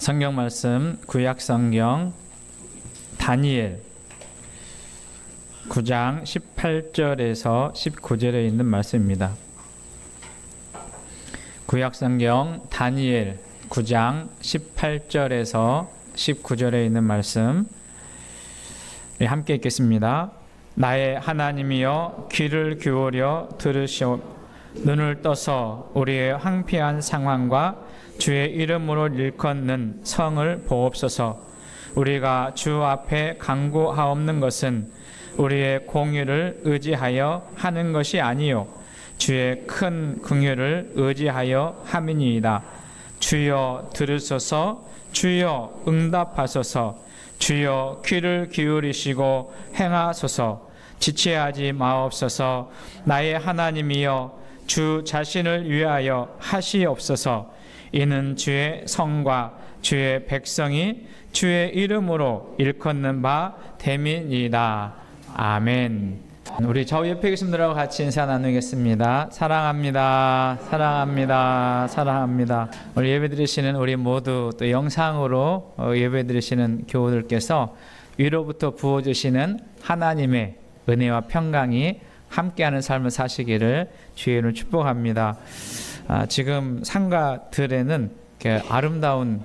성경 말씀 구약 성경 다니엘 9장 18절에서 19절에 있는 말씀입니다. 구약 성경 다니엘 9장 18절에서 19절에 있는 말씀 함께 읽겠습니다. 나의 하나님이여 귀를 기울여 들으시오. 눈을 떠서 우리의 황폐한 상황과 주의 이름으로 일컫는 성을 보옵소서. 우리가 주 앞에 간구하옵는 것은 우리의 공의를 의지하여 하는 것이 아니요 주의 큰 긍휼을 의지하여 함이니이다. 주여 들으소서. 주여 응답하소서. 주여 귀를 기울이시고 행하소서. 지체하지 마옵소서. 나의 하나님이여 주 자신을 위하여 하시옵소서. 이는 주의 성과 주의 백성이 주의 이름으로 일컫는 바 됨이니이다. 아멘. 우리 저 옆에 계신 분들하고 같이 인사 나누겠습니다. 사랑합니다. 사랑합니다. 사랑합니다. 오늘 예배드리시는 우리 모두 또 영상으로 예배드리시는 교우들께서 위로부터 부어주시는 하나님의 은혜와 평강이 함께하는 삶을 사시기를 주의 이름으로 축복합니다. 지금 상가 들에는 아름다운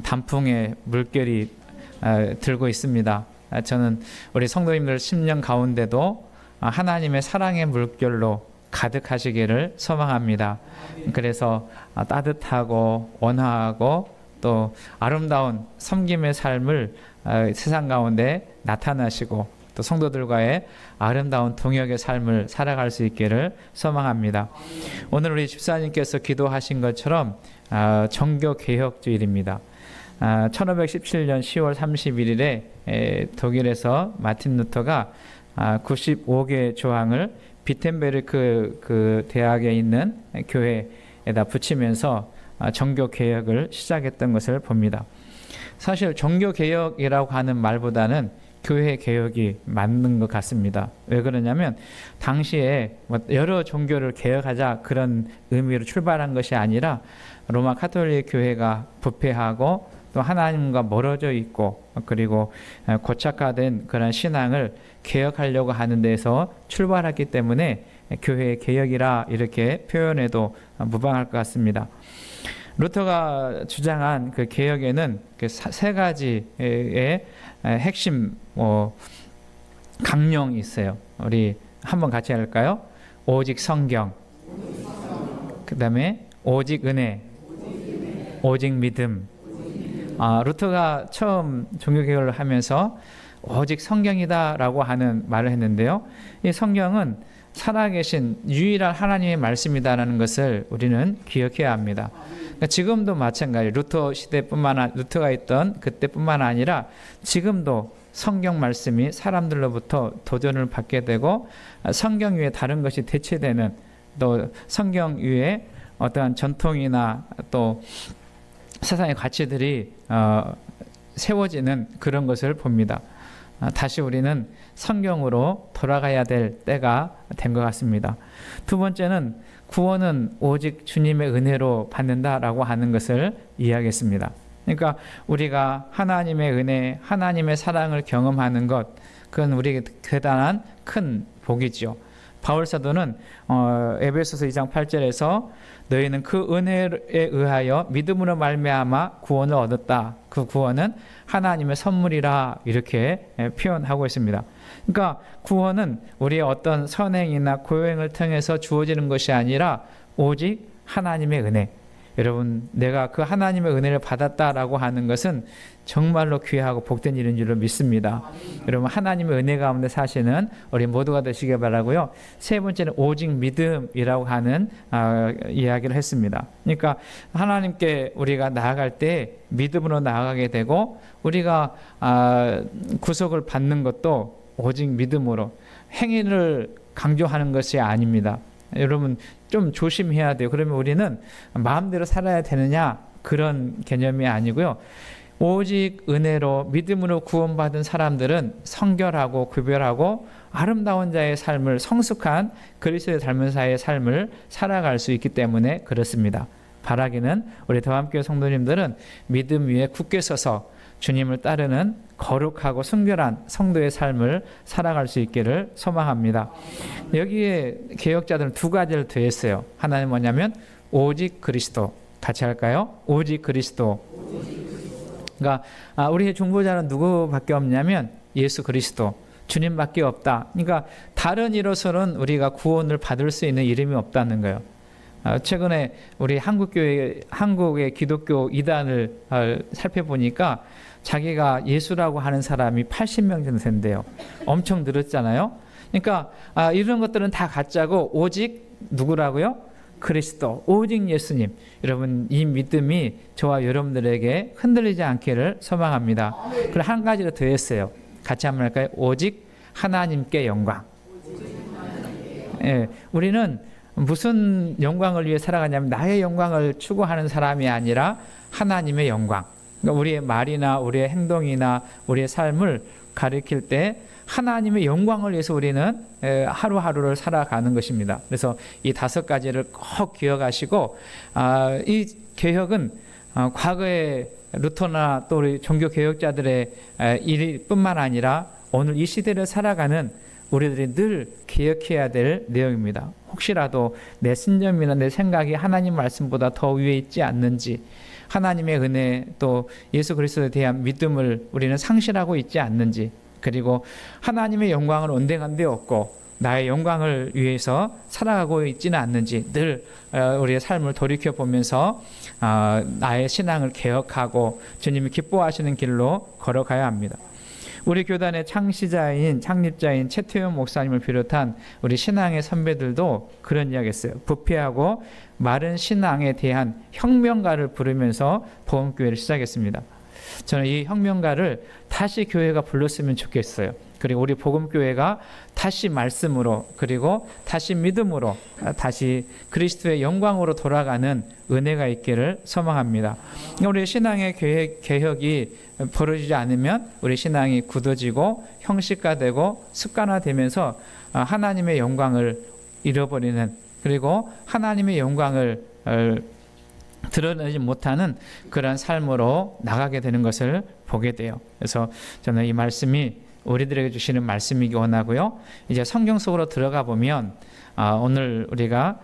단풍의 물결이 들고 있습니다. 저는 우리 성도님들 10년 가운데도 하나님의 사랑의 물결로 가득하시기를 소망합니다. 그래서 따뜻하고 온화하고 또 아름다운 섬김의 삶을 세상 가운데 나타나시고 또 성도들과의 아름다운 동역의 삶을 살아갈 수 있기를 소망합니다. 오늘 우리 집사님께서 기도하신 것처럼 정교개혁주일입니다. 1517년 10월 31일에 독일에서 마틴 루터가 95개 조항을 비텐베르크 그 대학에 있는 교회에다 붙이면서 정교개혁을 시작했던 것을 봅니다. 사실 종교개혁이라고 하는 말보다는 교회 개혁이 맞는 것 같습니다. 왜 그러냐면 당시에 여러 종교를 개혁하자 그런 의미로 출발한 것이 아니라 로마 가톨릭 교회가 부패하고 또 하나님과 멀어져 있고 그리고 고착화된 그런 신앙을 개혁하려고 하는 데서 출발했기 때문에 교회 개혁이라 이렇게 표현해도 무방할 것 같습니다. 루터가 주장한 그 개혁에는 그 세 가지의 핵심 강령이 있어요. 우리 한번 같이 할까요? 오직 성경, 그 다음에 오직 은혜, 오직 믿음. 루터가 처음 종교개혁을 하면서 오직 성경이다라고 하는 말을 했는데요. 이 성경은 살아계신 유일한 하나님의 말씀이다라는 것을 우리는 기억해야 합니다. 그러니까 지금도 마찬가지. 루터가 있던 그때뿐만 아니라 지금도 성경 말씀이 사람들로부터 도전을 받게 되고 성경 위에 다른 것이 대체되는 또 성경 위에 어떠한 전통이나 또 세상의 가치들이 세워지는 그런 것을 봅니다. 다시 우리는 성경으로 돌아가야 될 때가 된 것 같습니다. 두 번째는 구원은 오직 주님의 은혜로 받는다라고 하는 것을 이야기했습니다. 그러니까 우리가 하나님의 은혜, 하나님의 사랑을 경험하는 것, 그건 우리에게 대단한 큰 복이죠. 바울 사도는 에베소서 2장 8절에서 너희는 그 은혜에 의하여 믿음으로 말미암아 구원을 얻었다. 그 구원은 하나님의 선물이라 이렇게 표현하고 있습니다. 그러니까 구원은 우리의 어떤 선행이나 고행을 통해서 주어지는 것이 아니라 오직 하나님의 은혜. 여러분, 내가 그 하나님의 은혜를 받았다라고 하는 것은 정말로 귀하고 복된 일인 줄로 믿습니다. 여러분, 하나님의 은혜 가운데 사시는 우리 모두가 되시길 바라고요. 세 번째는 오직 믿음이라고 하는 이야기를 했습니다. 그러니까 하나님께 우리가 나아갈 때 믿음으로 나아가게 되고 우리가 구속을 받는 것도 오직 믿음으로 행위를 강조하는 것이 아닙니다. 여러분 좀 조심해야 돼요. 그러면 우리는 마음대로 살아야 되느냐 그런 개념이 아니고요. 오직 은혜로 믿음으로 구원받은 사람들은 성결하고 구별하고 아름다운 자의 삶을 성숙한 그리스도의 닮은 자의 삶을 살아갈 수 있기 때문에 그렇습니다. 바라기는 우리 더함교회 성도님들은 믿음 위에 굳게 서서 주님을 따르는 거룩하고 순결한 성도의 삶을 살아갈 수 있기를 소망합니다. 여기에 개혁자들은 두 가지를 더했어요. 하나는 뭐냐면 오직 그리스도. 같이 할까요? 오직 그리스도. 그러니까 우리의 중보자는 누구밖에 없냐면 예수 그리스도, 주님밖에 없다. 그러니까 다른 이로서는 우리가 구원을 받을 수 있는 이름이 없다는 거예요. 최근에 우리 한국의 기독교 이단을 살펴보니까 자기가 예수라고 하는 사람이 80명 정도 된대요. 엄청 늘었잖아요. 그러니까 이런 것들은 다 가짜고 오직 누구라고요? 그리스도, 오직 예수님. 여러분, 이 믿음이 저와 여러분들에게 흔들리지 않기를 소망합니다. 그리고 한 가지를 더 했어요. 같이 한번 할까요? 오직 하나님께 영광. 예, 우리는 무슨 영광을 위해 살아가냐면 나의 영광을 추구하는 사람이 아니라 하나님의 영광. 그러니까 우리의 말이나 우리의 행동이나 우리의 삶을 가리킬 때 하나님의 영광을 위해서 우리는 하루하루를 살아가는 것입니다. 그래서 이 5가지를 꼭 기억하시고 이 개혁은 과거의 루터나 또 우리 종교 개혁자들의 일뿐만 아니라 오늘 이 시대를 살아가는 우리들이 늘 기억해야 될 내용입니다. 혹시라도 내 신념이나 내 생각이 하나님 말씀보다 더 위에 있지 않는지, 하나님의 은혜 또 예수 그리스도에 대한 믿음을 우리는 상실하고 있지 않는지, 그리고 하나님의 영광을 온당한 데 없고 나의 영광을 위해서 살아가고 있지는 않는지 늘 우리의 삶을 돌이켜보면서 나의 신앙을 개혁하고 주님이 기뻐하시는 길로 걸어가야 합니다. 우리 교단의 창립자인 최태원 목사님을 비롯한 우리 신앙의 선배들도 그런 이야기 했어요. 부패하고 마른 신앙에 대한 혁명가를 부르면서 보험교회를 시작했습니다. 저는 이 혁명가를 다시 교회가 불렀으면 좋겠어요. 그리고 우리 복음교회가 다시 말씀으로, 그리고 다시 믿음으로, 다시 그리스도의 영광으로 돌아가는 은혜가 있기를 소망합니다. 우리 신앙의 개혁이 벌어지지 않으면 우리 신앙이 굳어지고 형식화되고 습관화되면서 하나님의 영광을 잃어버리는, 그리고 하나님의 영광을 드러내지 못하는 그런 삶으로 나가게 되는 것을 보게 돼요. 그래서 저는 이 말씀이 우리들에게 주시는 말씀이기 원하고요. 이제 성경 속으로 들어가 보면 오늘 우리가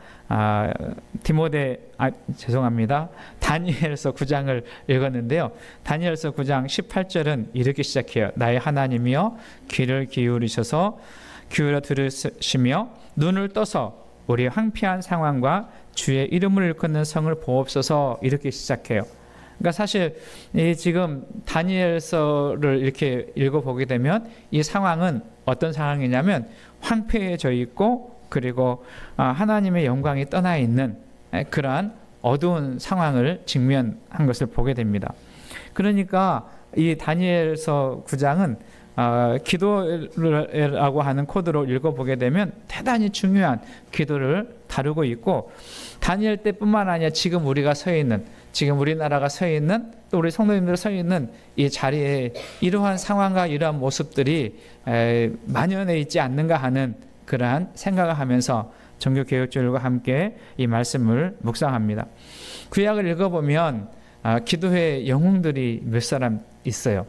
다니엘서 9장을 읽었는데요. 다니엘서 9장 18절은 이렇게 시작해요. 나의 하나님이여 귀를 기울여 들으시며 눈을 떠서 우리 황폐한 상황과 주의 이름을 일컫는 성을 보옵소서. 이렇게 시작해요. 그러니까 사실 지금 다니엘서를 이렇게 읽어보게 되면 이 상황은 어떤 상황이냐면 황폐해져 있고, 그리고 하나님의 영광이 떠나 있는 그러한 어두운 상황을 직면한 것을 보게 됩니다. 그러니까 이 다니엘서 9장은 기도라고 하는 코드로 읽어보게 되면 대단히 중요한 기도를 다루고 있고, 다니엘 때뿐만 아니라 지금 우리가 서 있는, 지금 우리나라가 서 있는, 또 우리 성도님들 서 있는 이 자리에 이러한 상황과 이러한 모습들이 만연해 있지 않는가 하는 그러한 생각을 하면서 종교개혁주일과 함께 이 말씀을 묵상합니다. 구약을 읽어보면 기도의 영웅들이 몇 사람 있어요.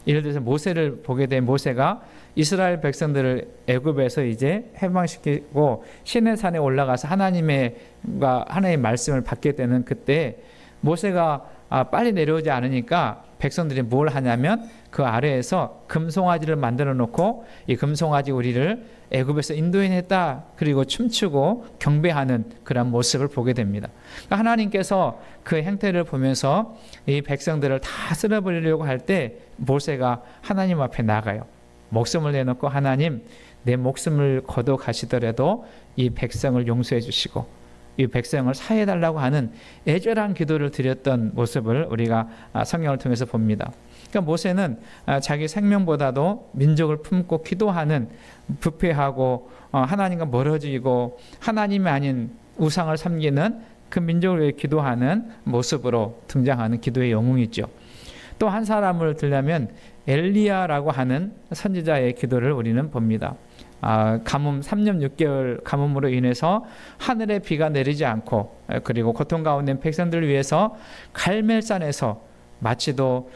예를 들어서 모세를 보게 된 모세가 이스라엘 백성들을 애굽에서 이제 해방시키고 시내산에 올라가서 하나님의 말씀을 받게 되는 그때 모세가 빨리 내려오지 않으니까 백성들이 뭘 하냐면 그 아래에서 금송아지를 만들어 놓고 이 금송아지 우리를 애굽에서 인도해냈다, 그리고 춤추고 경배하는 그런 모습을 보게 됩니다. 그러니까 하나님께서 그 행태를 보면서 이 백성들을 다 쓸어버리려고 할 때 모세가 하나님 앞에 나가요. 목숨을 내놓고 하나님, 내 목숨을 거둬 가시더라도 이 백성을 용서해 주시고 이 백성을 사해달라고 하는 애절한 기도를 드렸던 모습을 우리가 성경을 통해서 봅니다. 그러니까 모세는 자기 생명보다도 민족을 품고 기도하는, 부패하고 하나님과 멀어지고 하나님이 아닌 우상을 섬기는 그 민족을 위해 기도하는 모습으로 등장하는 기도의 영웅이죠. 또 한 사람을 들려면 엘리야라고 하는 선지자의 기도를 우리는 봅니다. 가뭄 3년 6개월 가뭄으로 인해서 하늘에 비가 내리지 않고 그리고 고통 가운데 있는 백성들을 위해서 갈멜산에서 마치도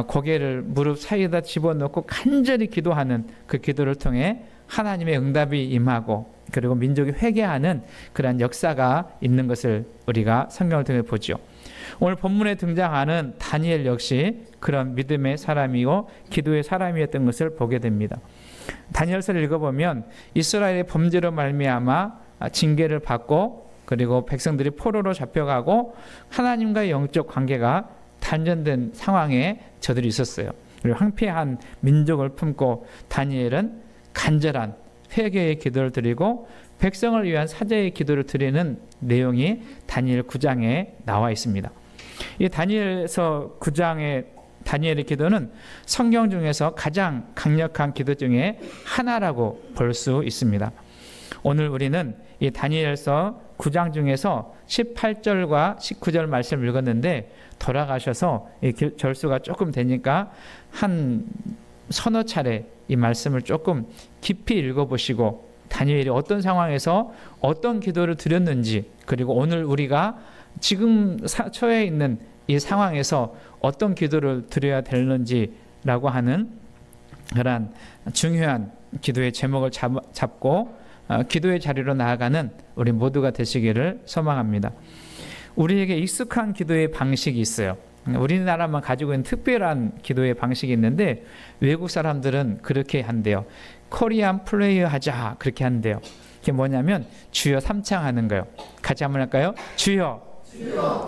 고개를 무릎 사이에다 집어넣고 간절히 기도하는 그 기도를 통해 하나님의 응답이 임하고 그리고 민족이 회개하는 그러한 역사가 있는 것을 우리가 성경을 통해 보죠. 오늘 본문에 등장하는 다니엘 역시 그런 믿음의 사람이고 기도의 사람이었던 것을 보게 됩니다. 다니엘서를 읽어보면 이스라엘의 범죄로 말미암아 징계를 받고 그리고 백성들이 포로로 잡혀가고 하나님과의 영적 관계가 단절된 상황에 저들이 있었어요. 그리고 황폐한 민족을 품고 다니엘은 간절한 회개의 기도를 드리고 백성을 위한 사죄의 기도를 드리는 내용이 다니엘 9장에 나와 있습니다. 이 다니엘서 9장의 다니엘의 기도는 성경 중에서 가장 강력한 기도 중에 하나라고 볼 수 있습니다. 오늘 우리는 이 다니엘서 9장 중에서 18절과 19절 말씀을 읽었는데 돌아가셔서 이 절수가 조금 되니까 한 서너 차례 이 말씀을 조금 깊이 읽어보시고 다니엘이 어떤 상황에서 어떤 기도를 드렸는지 그리고 오늘 우리가 지금 처해 있는 이 상황에서 어떤 기도를 드려야 되는지라고 하는 그런 중요한 기도의 제목을 잡고 기도의 자리로 나아가는 우리 모두가 되시기를 소망합니다. 우리에게 익숙한 기도의 방식이 있어요. 우리나라만 가지고 있는 특별한 기도의 방식이 있는데 외국 사람들은 그렇게 한대요. 코리안 프레이어 하자 그렇게 한대요. 그게 뭐냐면 주여 삼창하는 거예요. 같이 한번 할까요? 주여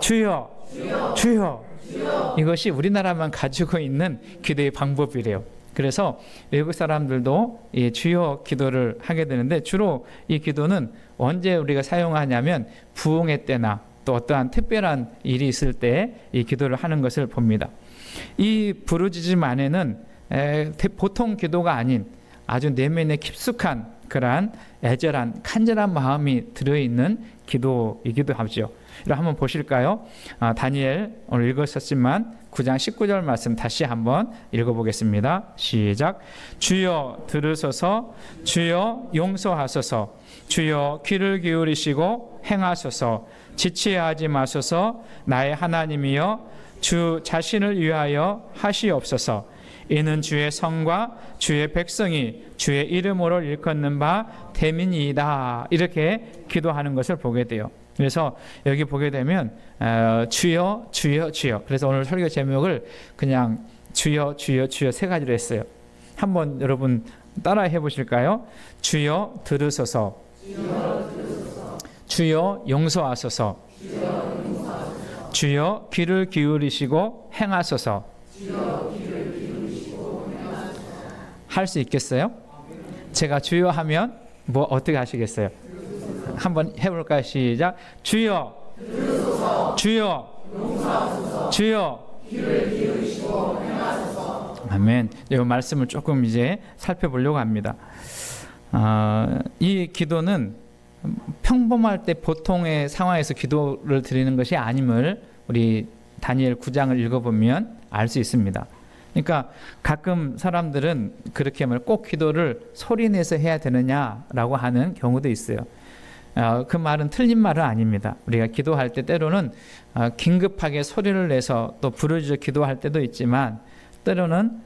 주여 주여 주여, 주여. 이것이 우리나라만 가지고 있는 기도의 방법이래요. 그래서 외국 사람들도 이 주여 기도를 하게 되는데 주로 이 기도는 언제 우리가 사용하냐면 부흥회 때나 또 어떠한 특별한 일이 있을 때 이 기도를 하는 것을 봅니다. 이 부르짖음 안에는 보통 기도가 아닌 아주 내면에 깊숙한 그러한 애절한 간절한 마음이 들어있는 기도이기도 하죠. 이걸 한번 보실까요? 다니엘 오늘 읽었었지만 9장 19절 말씀 다시 한번 읽어보겠습니다. 시작. 주여 들으소서, 주여 용서하소서, 주여 귀를 기울이시고 행하소서, 지체하지 마소서. 나의 하나님이여 주 자신을 위하여 하시옵소서. 이는 주의 성과 주의 백성이 주의 이름으로 일컫는 바 대민이다. 이렇게 기도하는 것을 보게 돼요. 그래서 여기 보게 되면 주여 주여 주여. 그래서 오늘 설교 제목을 그냥 주여 주여 주여 세 가지로 했어요. 한번 여러분 따라해 보실까요? 주여 들으소서, 주여 용서하소서, 주여 귀를 기울이시고 행하소서. 할 수 있겠어요? 제가 주여 하면 뭐 어떻게 하시겠어요? 한번 해볼까요? 시작. 주여 주여 주여. 아멘. 이 말씀을 조금 이제 살펴보려고 합니다. 이 기도는 평범할 때 보통의 상황에서 기도를 드리는 것이 아님을 우리 다니엘 9장을 읽어보면 알 수 있습니다. 그러니까 가끔 사람들은 그렇게 하면 꼭 기도를 소리내서 해야 되느냐라고 하는 경우도 있어요. 그 말은 틀린 말은 아닙니다. 우리가 기도할 때 때로는 긴급하게 소리를 내서 또 부르짖어 기도할 때도 있지만 때로는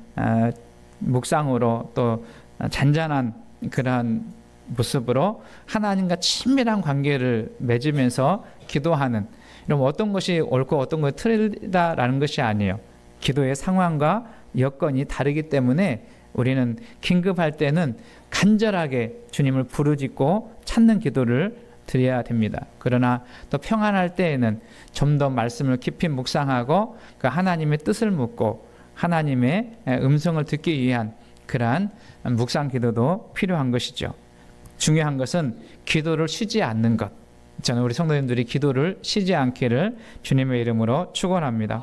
묵상으로 또 잔잔한 그러한 모습으로 하나님과 친밀한 관계를 맺으면서 기도하는, 이런 어떤 것이 옳고 어떤 것이 틀리다라는 것이 아니에요. 기도의 상황과 여건이 다르기 때문에 우리는 긴급할 때는 간절하게 주님을 부르짖고 찾는 기도를 드려야 됩니다. 그러나 또 평안할 때에는 좀 더 말씀을 깊이 묵상하고 그 하나님의 뜻을 묻고 하나님의 음성을 듣기 위한 그러한 묵상 기도도 필요한 것이죠. 중요한 것은 기도를 쉬지 않는 것. 저는 우리 성도님들이 기도를 쉬지 않기를 주님의 이름으로 축원합니다.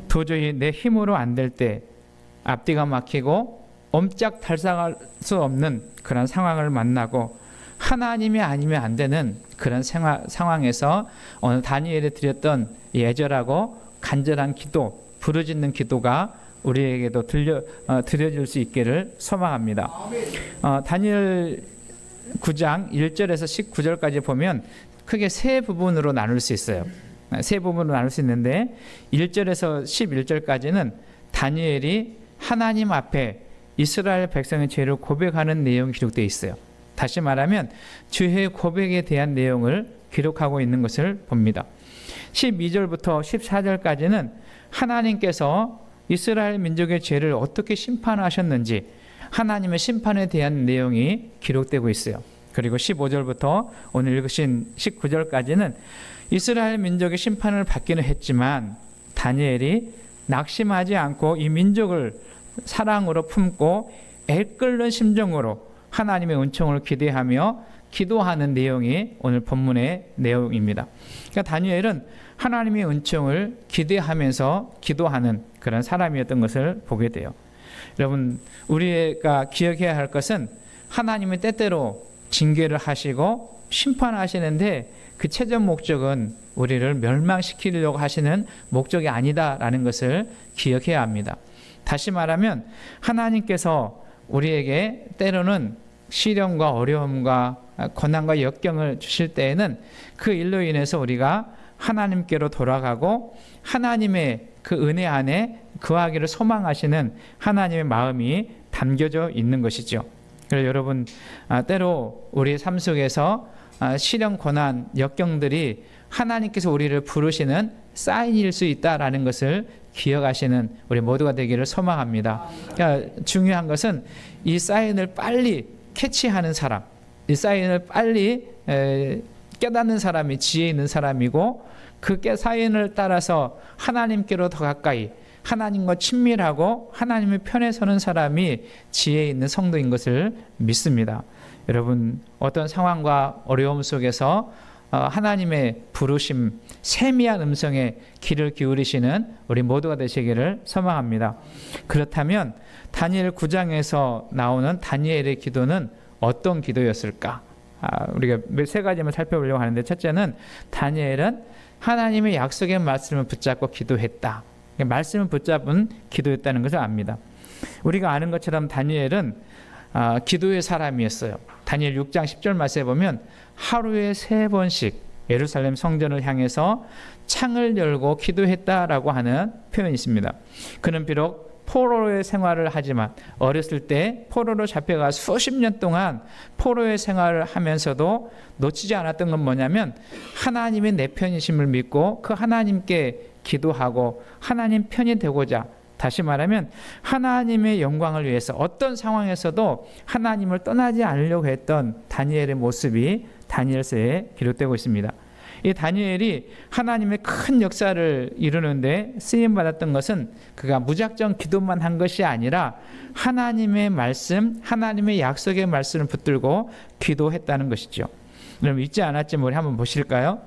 도저히 내 힘으로 안 될 때, 앞뒤가 막히고 옴짝달싹할 수 없는 그런 상황을 만나고 하나님이 아니면 안 되는 그런 상황에서 오늘 다니엘이 드렸던 이 애절하고 간절한 기도, 부르짖는 기도가 우리에게도 들려질 수 있기를 소망합니다. 다니엘 9장 1절에서 19절까지 보면 크게 세 부분으로 나눌 수 있어요. 세 부분으로 나눌 수 있는데 1절에서 11절까지는 다니엘이 하나님 앞에 이스라엘 백성의 죄를 고백하는 내용이 기록되어 있어요. 다시 말하면 죄의 고백에 대한 내용을 기록하고 있는 것을 봅니다. 12절부터 14절까지는 하나님께서 이스라엘 민족의 죄를 어떻게 심판하셨는지 하나님의 심판에 대한 내용이 기록되고 있어요. 그리고 15절부터 오늘 읽으신 19절까지는 이스라엘 민족의 심판을 받기는 했지만 다니엘이 낙심하지 않고 이 민족을 사랑으로 품고 애끓는 심정으로 하나님의 은총을 기대하며 기도하는 내용이 오늘 본문의 내용입니다. 그러니까 다니엘은 하나님의 은총을 기대하면서 기도하는 그런 사람이었던 것을 보게 돼요. 여러분, 우리가 기억해야 할 것은 하나님이 때때로 징계를 하시고 심판하시는데 그 최종 목적은 우리를 멸망시키려고 하시는 목적이 아니다라는 것을 기억해야 합니다. 다시 말하면 하나님께서 우리에게 때로는 시련과 어려움과 고난과 역경을 주실 때에는 그 일로 인해서 우리가 하나님께로 돌아가고 하나님의 그 은혜 안에 거하기를 소망하시는 하나님의 마음이 담겨져 있는 것이죠. 그래서 여러분, 때로 우리의 삶 속에서 시련, 고난, 역경들이 하나님께서 우리를 부르시는 사인일 수 있다라는 것을 기억하시는 우리 모두가 되기를 소망합니다. 그러니까 중요한 것은 이 사인을 빨리 캐치하는 사람, 이 사인을 빨리 깨닫는 사람이 지혜 있는 사람이고 그 사인을 따라서 하나님께로 더 가까이 하나님과 친밀하고 하나님의 편에 서는 사람이 지혜 있는 성도인 것을 믿습니다. 여러분, 어떤 상황과 어려움 속에서 하나님의 부르심, 세미한 음성에 귀를 기울이시는 우리 모두가 되시기를 소망합니다. 그렇다면 다니엘 9장에서 나오는 다니엘의 기도는 어떤 기도였을까? 우리가 세 가지만 살펴보려고 하는데, 첫째는 다니엘은 하나님의 약속의 말씀을 붙잡고 기도했다. 말씀을 붙잡은 기도였다는 것을 압니다. 우리가 아는 것처럼 다니엘은 기도의 사람이었어요. 다니엘 6장 10절 말씀에 보면 하루에 3번씩 예루살렘 성전을 향해서 창을 열고 기도했다라고 하는 표현이 있습니다. 그는 비록 포로의 생활을 하지만 어렸을 때 포로로 잡혀가 수십 년 동안 포로의 생활을 하면서도 놓치지 않았던 건 뭐냐면 하나님의 내 편이심을 믿고 그 하나님께 기도하고 하나님 편이 되고자, 다시 말하면 하나님의 영광을 위해서 어떤 상황에서도 하나님을 떠나지 않으려고 했던 다니엘의 모습이 다니엘서에 기록되고 있습니다. 이 다니엘이 하나님의 큰 역사를 이루는데 쓰임받았던 것은 그가 무작정 기도만 한 것이 아니라 하나님의 말씀, 하나님의 약속의 말씀을 붙들고 기도했다는 것이죠. 그럼 잊지 않았지만 우리 한번 보실까요?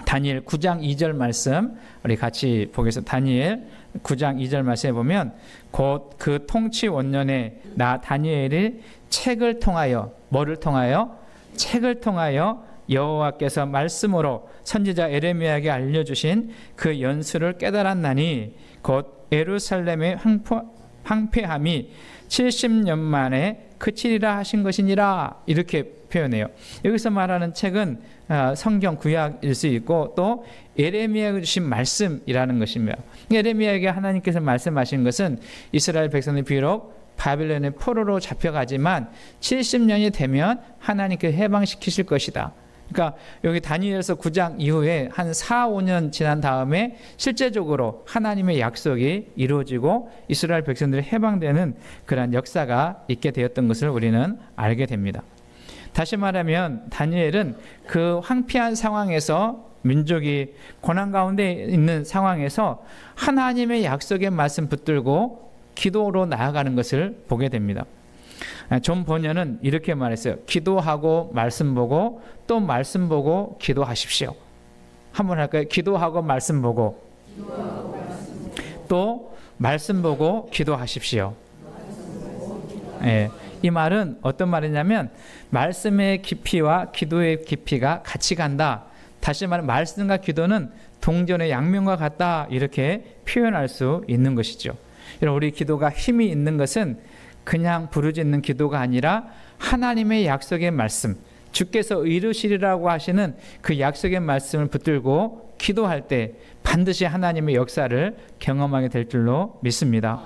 다니엘 9장 2절 말씀 우리 같이 보겠습니다. 다니엘 9장 2절 말씀에 보면 곧 그 통치 원년에 나 다니엘이 책을 통하여, 뭐를 통하여? 책을 통하여 여호와께서 말씀으로 선지자 에레미야에게 알려주신 그 연수를 깨달았나니 곧 예루살렘의 황폐함이 70년 만에 그치리라 하신 것이니라, 이렇게 표현해요. 여기서 말하는 책은 성경 구약일 수 있고 또 에레미야가 주신 말씀이라는 것이며, 에레미야에게 하나님께서 말씀하신 것은 이스라엘 백성이 비록 바빌론의 포로로 잡혀가지만 70년이 되면 하나님께서 해방시키실 것이다. 그러니까 여기 다니엘서 9장 이후에 한 4, 5년 지난 다음에 실제적으로 하나님의 약속이 이루어지고 이스라엘 백성들이 해방되는 그런 역사가 있게 되었던 것을 우리는 알게 됩니다. 다시 말하면 다니엘은 그 황폐한 상황에서, 민족이 고난 가운데 있는 상황에서 하나님의 약속의 말씀 붙들고 기도로 나아가는 것을 보게 됩니다. 존 번연은 이렇게 말했어요. 기도하고 말씀 보고 또 말씀 보고 기도하십시오. 한번 할까요? 기도하고 말씀 보고 또 말씀 보고 기도하십시오. 예, 이 말은 어떤 말이냐면 말씀의 깊이와 기도의 깊이가 같이 간다. 다시 말하면 말씀과 기도는 동전의 양면과 같다, 이렇게 표현할 수 있는 것이죠. 여러분, 우리 기도가 힘이 있는 것은 그냥 부르짖는 기도가 아니라 하나님의 약속의 말씀, 주께서 이루시리라고 하시는 그 약속의 말씀을 붙들고 기도할 때 반드시 하나님의 역사를 경험하게 될 줄로 믿습니다.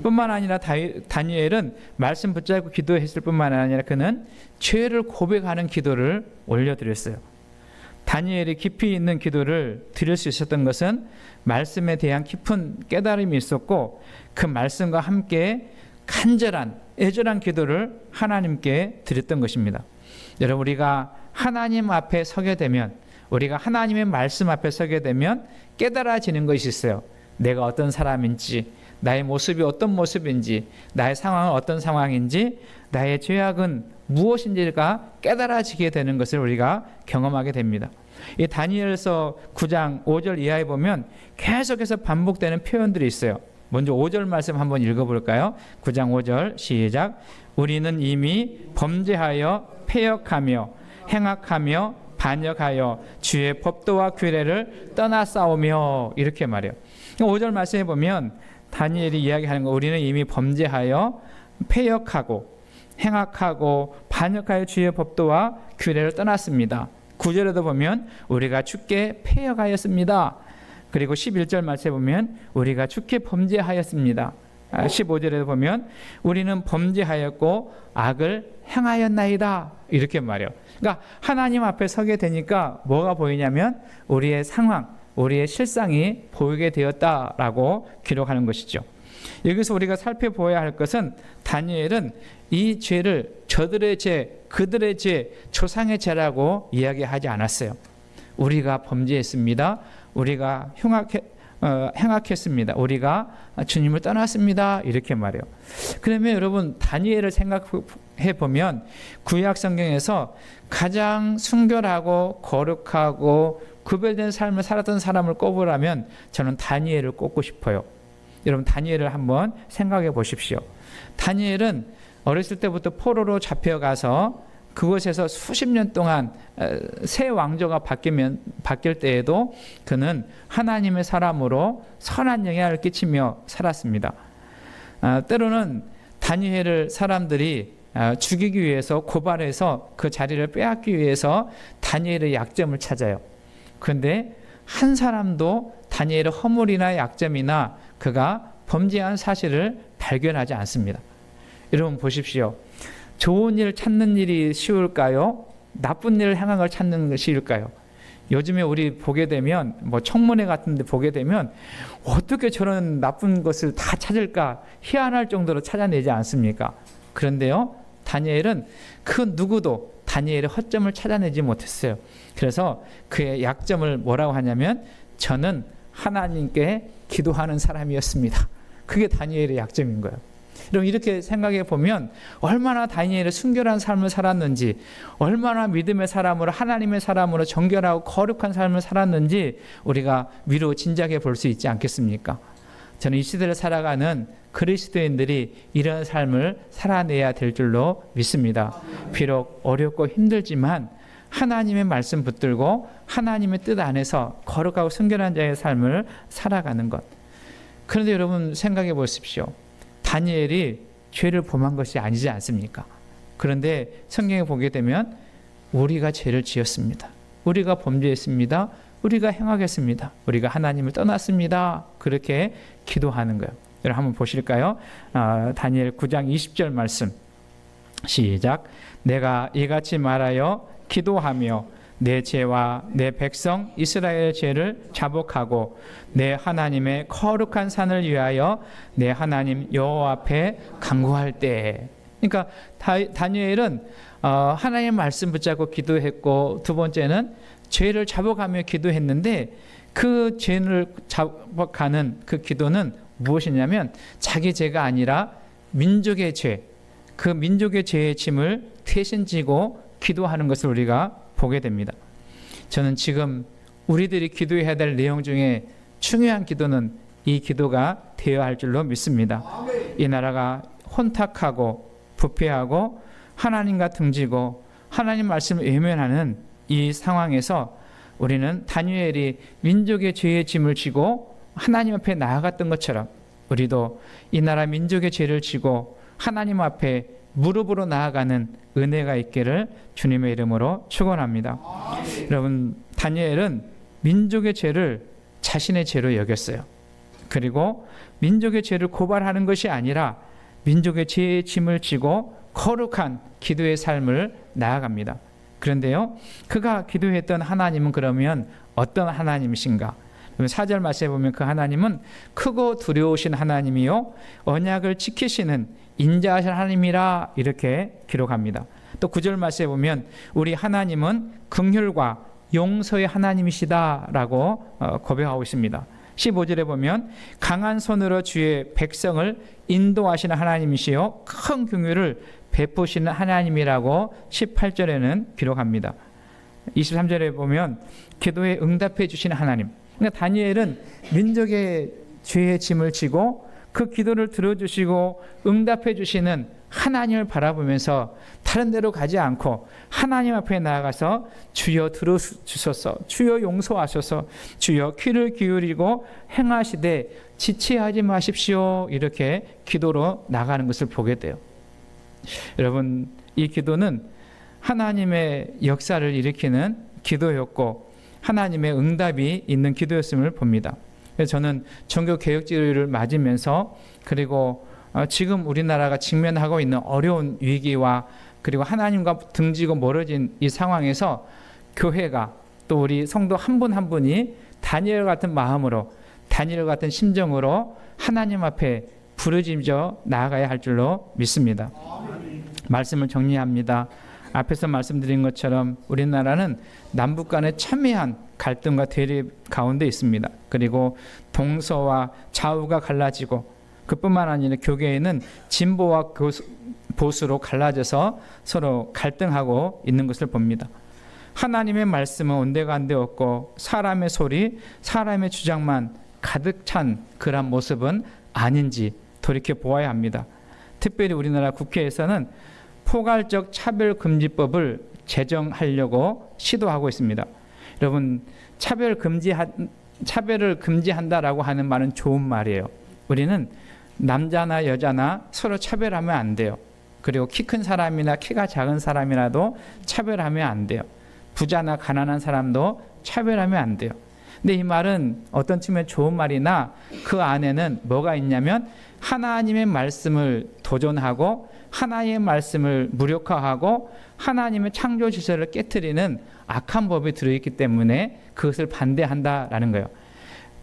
뿐만 아니라 다니엘은 말씀 붙잡고 기도했을 뿐만 아니라 그는 죄를 고백하는 기도를 올려드렸어요. 다니엘이 깊이 있는 기도를 드릴 수 있었던 것은 말씀에 대한 깊은 깨달음이 있었고, 그 말씀과 함께 간절한 애절한 기도를 하나님께 드렸던 것입니다. 여러분, 우리가 하나님 앞에 서게 되면, 우리가 하나님의 말씀 앞에 서게 되면 깨달아지는 것이 있어요. 내가 어떤 사람인지, 나의 모습이 어떤 모습인지, 나의 상황은 어떤 상황인지, 나의 죄악은 무엇인지가 깨달아지게 되는 것을 우리가 경험하게 됩니다. 이 다니엘서 9장 5절 이하에 보면 계속해서 반복되는 표현들이 있어요. 먼저 5절 말씀 한번 읽어볼까요? 9장 5절 시작. 우리는 이미 범죄하여 패역하며 행악하며 반역하여 주의 법도와 규례를 떠나싸우며, 이렇게 말해요. 5절 말씀에 보면 다니엘이 이야기하는 거, 우리는 이미 범죄하여 패역하고 행악하고 반역하여 주의 법도와 규례를 떠났습니다. 9절에도 보면 우리가 주께 패역하였습니다. 그리고 11절 말씀에 보면 우리가 주께 범죄하였습니다. 15절에도 보면 우리는 범죄하였고 악을 행하였나이다, 이렇게 말해요. 그러니까 하나님 앞에 서게 되니까 뭐가 보이냐면 우리의 상황, 우리의 실상이 보이게 되었다라고 기록하는 것이죠. 여기서 우리가 살펴보아야 할 것은 다니엘은 이 죄를 저들의 죄, 그들의 죄, 조상의 죄라고 이야기하지 않았어요. 우리가 범죄했습니다. 우리가 행악했습니다. 우리가 주님을 떠났습니다. 이렇게 말해요. 그러면 여러분, 다니엘을 생각해 보면 구약 성경에서 가장 순결하고 거룩하고 구별된 삶을 살았던 사람을 꼽으라면 저는 다니엘을 꼽고 싶어요. 여러분, 다니엘을 한번 생각해 보십시오. 다니엘은 어렸을 때부터 포로로 잡혀가서 그곳에서 수십 년 동안 새 왕조가 바뀔 때에도 그는 하나님의 사람으로 선한 영향을 끼치며 살았습니다. 때로는 다니엘을 사람들이 죽이기 위해서 고발해서 그 자리를 빼앗기 위해서 다니엘의 약점을 찾아요. 그런데 한 사람도 다니엘의 허물이나 약점이나 그가 범죄한 사실을 발견하지 않습니다. 여러분 보십시오. 좋은 일 찾는 일이 쉬울까요? 나쁜 일을 행한 걸 찾는 것이 쉬울까요? 요즘에 우리 보게 되면 청문회 같은 데 보게 되면 어떻게 저런 나쁜 것을 다 찾을까 희한할 정도로 찾아내지 않습니까? 그런데요, 다니엘은 그 누구도 다니엘의 허점을 찾아내지 못했어요. 그래서 그의 약점을 뭐라고 하냐면 저는 하나님께 기도하는 사람이었습니다. 그게 다니엘의 약점인 거예요. 여러분, 이렇게 생각해 보면 얼마나 다니엘이 순결한 삶을 살았는지, 얼마나 믿음의 사람으로, 하나님의 사람으로 정결하고 거룩한 삶을 살았는지 우리가 위로 짐작해 볼 수 있지 않겠습니까? 저는 이 시대를 살아가는 그리스도인들이 이런 삶을 살아내야 될 줄로 믿습니다. 비록 어렵고 힘들지만 하나님의 말씀 붙들고 하나님의 뜻 안에서 거룩하고 순결한 자의 삶을 살아가는 것. 그런데 여러분 생각해 보십시오. 다니엘이 죄를 범한 것이 아니지 않습니까? 그런데 성경에 보게 되면 우리가 죄를 지었습니다. 우리가 범죄했습니다. 우리가 행하겠습니다. 우리가 하나님을 떠났습니다. 그렇게 기도하는 거예요. 여러분 한번 보실까요? 다니엘 9장 20절 말씀 시작. 내가 이같이 말하여 기도하며 내 죄와 내 백성 이스라엘의 죄를 자복하고 내 하나님의 거룩한 산을 위하여 내 하나님 여호와 앞에 간구할 때. 그러니까 다니엘은 하나님의 말씀 붙잡고 기도했고, 두 번째는 죄를 자복하며 기도했는데 그 죄를 자복하는 그 기도는 무엇이냐면 자기 죄가 아니라 민족의 죄, 그 민족의 죄의 짐을 대신 지고 기도하는 것을 우리가 보게 됩니다. 저는 지금 우리들이 기도해야 될 내용 중에 중요한 기도는 이 기도가 되어야 할 줄로 믿습니다. 이 나라가 혼탁하고 부패하고 하나님과 등지고 하나님 말씀을 외면하는 이 상황에서 우리는 다니엘이 민족의 죄의 짐을 지고 하나님 앞에 나아갔던 것처럼 우리도 이 나라 민족의 죄를 지고 하나님 앞에 무릎으로 나아가는 은혜가 있기를 주님의 이름으로 축원합니다. 여러분, 다니엘은 민족의 죄를 자신의 죄로 여겼어요. 그리고 민족의 죄를 고발하는 것이 아니라 민족의 죄의 짐을 지고 거룩한 기도의 삶을 나아갑니다. 그런데요, 그가 기도했던 하나님은 그러면 어떤 하나님이신가? 4절 말씀에 보면 그 하나님은 크고 두려우신 하나님이요 언약을 지키시는 인자하신 하나님이라 이렇게 기록합니다. 또 9절 말씀에 보면 우리 하나님은 긍휼과 용서의 하나님이시다라고 고백하고 있습니다. 15절에 보면 강한 손으로 주의 백성을 인도하시는 하나님이시요 큰 긍휼을 베푸시는 하나님이라고 18절에는 기록합니다. 23절에 보면 기도에 응답해 주시는 하나님. 그러니까 다니엘은 민족의 죄의 짐을 지고 그 기도를 들어주시고 응답해 주시는 하나님을 바라보면서 다른 데로 가지 않고 하나님 앞에 나아가서 주여 들어주소서, 주여 용서하소서, 주여 귀를 기울이고 행하시되 지체하지 마십시오, 이렇게 기도로 나가는 것을 보게 돼요. 여러분, 이 기도는 하나님의 역사를 일으키는 기도였고 하나님의 응답이 있는 기도였음을 봅니다. 그래서 저는 종교개혁주의를 맞으면서 그리고 지금 우리나라가 직면하고 있는 어려운 위기와 그리고 하나님과 등지고 멀어진 이 상황에서 교회가 또 우리 성도 한 분 한 분이 다니엘 같은 마음으로 다니엘 같은 심정으로 하나님 앞에 부르짖어 나아가야 할 줄로 믿습니다. 말씀을 정리합니다. 앞에서 말씀드린 것처럼 우리나라는 남북 간의 첨예한 갈등과 대립 가운데 있습니다. 그리고 동서와 좌우가 갈라지고 그뿐만 아니라 교계에는 진보와 보수로 갈라져서 서로 갈등하고 있는 것을 봅니다. 하나님의 말씀은 온데간데 없고 사람의 소리, 사람의 주장만 가득 찬 그런 모습은 아닌지 돌이켜 보아야 합니다. 특별히 우리나라 국회에서는 포괄적 차별금지법을 제정하려고 시도하고 있습니다. 여러분, 차별을 금지한다라고 하는 말은 좋은 말이에요. 우리는 남자나 여자나 서로 차별하면 안 돼요. 그리고 키 큰 사람이나 키가 작은 사람이라도 차별하면 안 돼요. 부자나 가난한 사람도 차별하면 안 돼요. 근데 이 말은 어떤 측면 좋은 말이나 그 안에는 뭐가 있냐면 하나님의 말씀을 도전하고 하나님의 말씀을 무력화하고 하나님의 창조 질서를 깨트리는 악한 법이 들어있기 때문에 그것을 반대한다라는 거예요.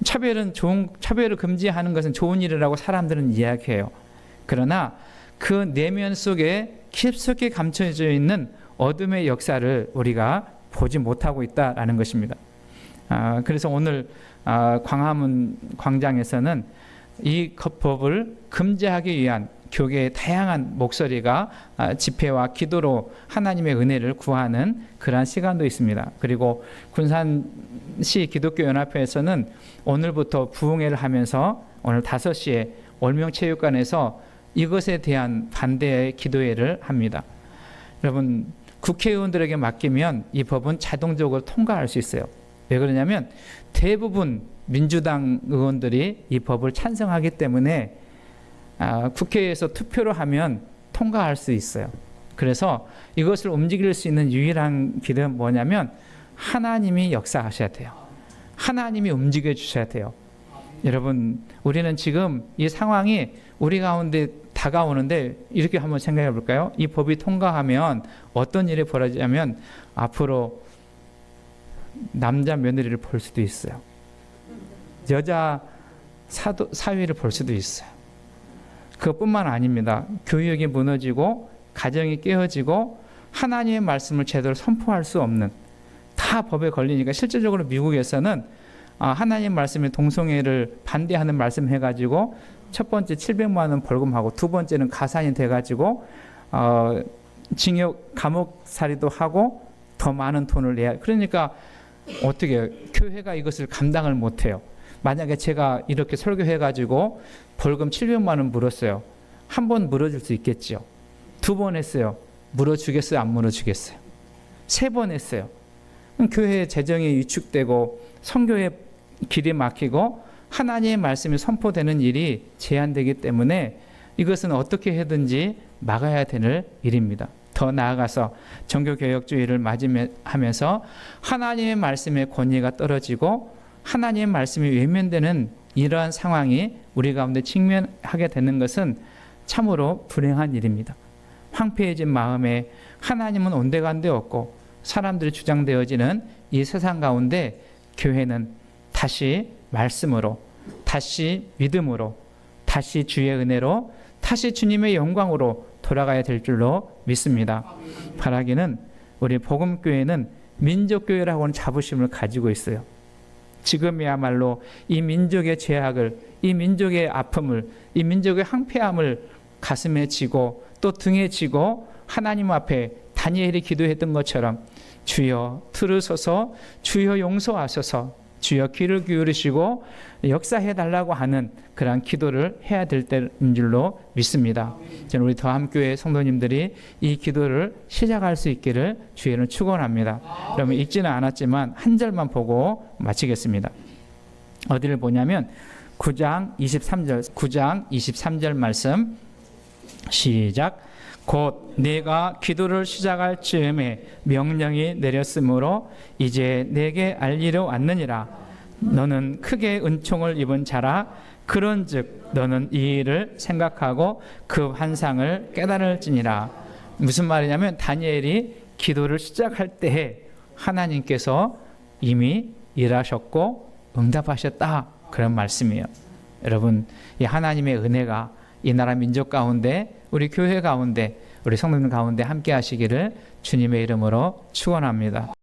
차별을 금지하는 것은 좋은 일이라고 사람들은 이야기해요. 그러나 그 내면 속에 깊숙이 감춰져 있는 어둠의 역사를 우리가 보지 못하고 있다라는 것입니다. 그래서 오늘 광화문 광장에서는 이 법을 금지하기 위한 교계의 다양한 목소리가 집회와 기도로 하나님의 은혜를 구하는 그러한 시간도 있습니다. 그리고 군산시 기독교연합회에서는 오늘부터 부흥회를 하면서 오늘 5시에 월명체육관에서 이것에 대한 반대의 기도회를 합니다. 여러분, 국회의원들에게 맡기면 이 법은 자동적으로 통과할 수 있어요. 왜 그러냐면 대부분 민주당 의원들이 이 법을 찬성하기 때문에 국회에서 투표를 하면 통과할 수 있어요. 그래서 이것을 움직일 수 있는 유일한 길은 뭐냐면 하나님이 역사하셔야 돼요. 하나님이 움직여 주셔야 돼요. 여러분, 우리는 지금 이 상황이 우리 가운데 다가오는데 이렇게 한번 생각해 볼까요? 이 법이 통과하면 어떤 일이 벌어지냐면 앞으로 남자 며느리를 볼 수도 있어요. 여자 사위를 볼 수도 있어요. 그것뿐만 아닙니다. 교육이 무너지고 가정이 깨어지고 하나님의 말씀을 제대로 선포할 수 없는, 다 법에 걸리니까 실질적으로 미국에서는 하나님 말씀에 동성애를 반대하는 말씀 해가지고 첫 번째 700만 원 벌금하고 두 번째는 가산이 돼가지고 징역 감옥살이도 하고 더 많은 돈을 내야. 그러니까 어떻게 교회가 이것을 감당을 못해요. 만약에 제가 이렇게 설교해가지고 벌금 700만 원 물었어요. 한 번 물어줄 수 있겠죠. 2번 했어요. 물어주겠어요? 안 물어주겠어요? 3번 했어요. 교회의 재정이 위축되고 선교의 길이 막히고 하나님의 말씀이 선포되는 일이 제한되기 때문에 이것은 어떻게 해든지 막아야 되는 일입니다. 더 나아가서 종교개혁주의를 맞이하면서 하나님의 말씀의 권위가 떨어지고 하나님의 말씀이 외면되는 이러한 상황이 우리 가운데 직면하게 되는 것은 참으로 불행한 일입니다. 황폐해진 마음에 하나님은 온데간데 없고 사람들이 주장되어지는 이 세상 가운데 교회는 다시 말씀으로, 다시 믿음으로, 다시 주의 은혜로, 다시 주님의 영광으로 돌아가야 될 줄로 믿습니다. 바라기는 우리 복음교회는 민족교회라고 하는 자부심을 가지고 있어요. 지금이야말로 이 민족의 죄악을, 이 민족의 아픔을, 이 민족의 황폐함을 가슴에 지고 또 등에 지고 하나님 앞에 다니엘이 기도했던 것처럼 주여 들으소서, 주여 용서하소서, 주여 귀를 기울이시고 역사해달라고 하는 그런 기도를 해야 될 때인 줄로 믿습니다. 저는 우리 더함교회 성도님들이 이 기도를 시작할 수 있기를 주의는 축원합니다. 여러분 읽지는 않았지만 한 절만 보고 마치겠습니다. 어디를 보냐면 9장 23절 말씀 시작. 곧 네가 기도를 시작할 즈음에 명령이 내렸으므로 이제 내게 알리러 왔느니라. 너는 크게 은총을 입은 자라. 그런즉 너는 이 일을 생각하고 그 환상을 깨달을지니라. 무슨 말이냐면 다니엘이 기도를 시작할 때에 하나님께서 이미 일하셨고 응답하셨다, 그런 말씀이에요. 여러분, 이 하나님의 은혜가 이 나라 민족 가운데, 우리 교회 가운데, 우리 성도들 가운데 함께 하시기를 주님의 이름으로 축원합니다.